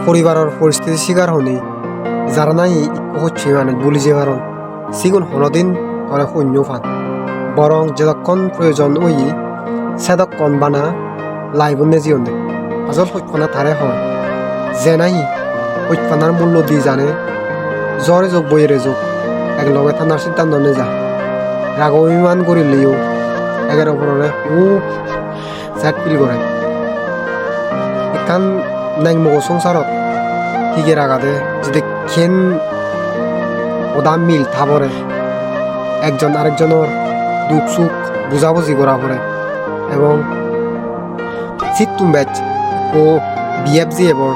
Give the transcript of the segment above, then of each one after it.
পরিবারের পরিস্থিতি শিকার হনি যারা নাই হচ্ছে মানে বলি যে কারণ সিগুন হনদিন ধরে সৈন্য ফান বরং যতক্ষণ প্রয়োজন ওই সেদক্ষণ বানা লাইবনে জিওনে আজল সৈফানা তারে হয় যে নাই সৈফানার মূল্য দি জানে জ্বরে যোগ বইয়েরে যোগ একলগে থানার সিদ্ধান্ত নে যা রাগ অভিমান করিলেও একের ওপরে খুব স্যাড ফিল করে এখান নাই মগ সংসারত ঠিকের আগাতে যদি খেন ওদাম মিল থাবরে একজন আরেকজনের দুঃখ সুখ বুঝাবুঝি করা পড়ে এবং সিটুম ব্যাচ ও বিএফজি এবং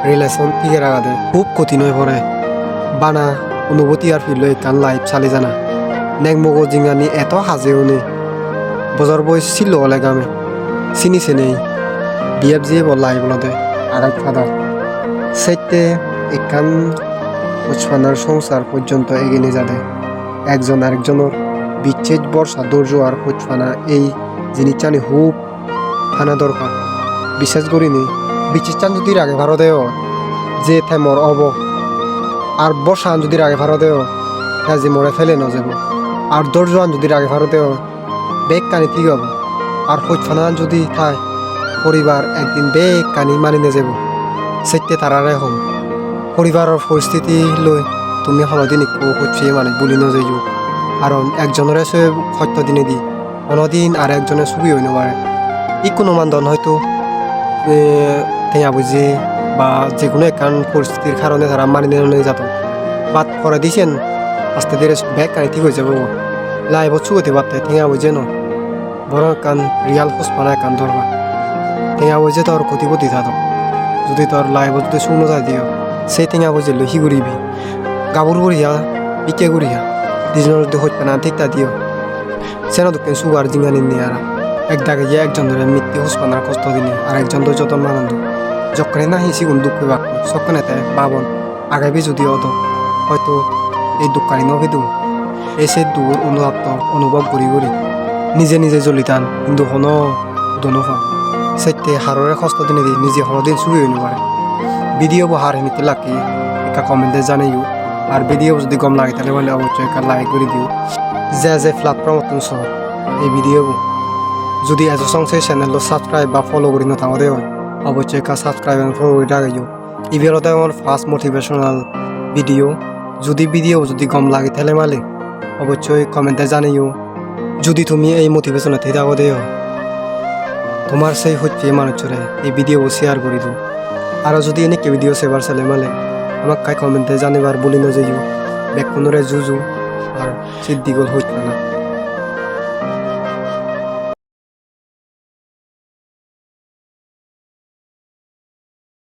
রিলেশন ঠিকের আগাতে খুব কঠিন হয়ে পড়ে বানা অনুভূতি আর ফিরল এখান লাইফ চালি জানা নেক মগো জিঙ্গানি এত হাজেও নেই বজর বয়স ছিল হলে গামে চিনিছে নেই বিএফজি বল লাইভ বলতে আর এক ফাদার সেইতে এখান উচ্ছানার সংসার পর্যন্ত এগিয়ে যাবে একজন আরেকজনের বিচ্ছেদ বর্ষা ধৈর্য আর উচ্ছানা এই জিনিস চানি খুব থানা দরকার বিশেষ করি নেই বিচ্ছেদ চান যদি আগে ভারতেও যে থেমর অব আর বর্ষান যদি আগে ভারতেও হ্যাঁ যে মরে ফেলে ন যাব আর ধৈর্যান যদি আগে ভারতেও বেগ কানি ঠিক হব আর উচ্ছানা যদি থায় পরিবার একদিন বেগ কানি মানি নে যাব সেইতে তারারে হম পরিবারের পরিস্থিতি লৈ তুমি হলদিন একো হচ্ছে মানে বলি নযাইও কারণ একজনের সত্য দিনে দি অনদিন আর একজনের ছবি হইতে পারে ই কোনো মানদন হয়তো টেঙা বুঝি বা যে কোনো একখান পরিস্থিতির কারণে তারা মানি নিয়ে যেত বাদ করে দিছেন আস্তে ধীরে ব্যাগ কানি ঠিক হয়ে যাবো লাইভত চুগতে পারতে টেঙা বুঝে ন বড় কান রিয়াল খোঁজ পানা কান ধরবা টেঙা বুঝে তোর ক্ষতিপতি থাকো যদি তোর লাইভত যদি শুনো যা দিও সেই টেঙা বুঝে লহি ঘুরিবি গাবুর করিয়া বিকে করিয়া দুজনের যদি হইতে না ঠিক তা দিও সেন দোকান সুগার জিঙ্গানি নিয়ে আর এক দাগে গিয়ে একজন ধরে মৃত্যু হোসপানার কষ্ট দিনে আর একজন ধরে যতন আনন্দ যখন না হিসি গুণ দুঃখ বাক সক্ষণ এতে বাবন আগাবি যদি হতো হয়তো এই দুঃখানি নভিদু এসে দূর অনুভব করি করি নিজে নিজে জ্বলিতান কিন্তু হন দনফা সেইতে হাররে কষ্ট দিনে দি নিজে হলদিন চুরি হইতে পারে ভিডিও হার হেনিতে লাগি একটা কমেন্টে জানাইও আর ভিডিও যদি গম লাগে তাহলে বলে অবশ্যই একটা লাইক করে দিও যে প্ল্যাটফর্ম নতুন সহ এই ভিডিও যদি এত সংসার চ্যানেল সাবস্ক্রাইব বা ফলো করি না তাহলে অবশ্যই একটা সাবস্ক্রাইব এবং ফলো করে রাখিও এই ভিডিওতে আমার ফার্স্ট মোটিভেশনাল ভিডিও যদি গম লাগে তাহলে মালে অবশ্যই কমেন্টে জানাইও যদি তুমি এই মোটিভেশনে থেকে থাকো দেও তোমার সেই হচ্ছে মানুষরে এই ভিডিও শেয়ার করে দিও আর যদি এনেকে ভিডিও সেবার চালে মালে আমাক কাই কমেন্টে জানিবার বলি নযাইও ব্যাক পুনরায় জুজু আর সিদ্দিগল হইত না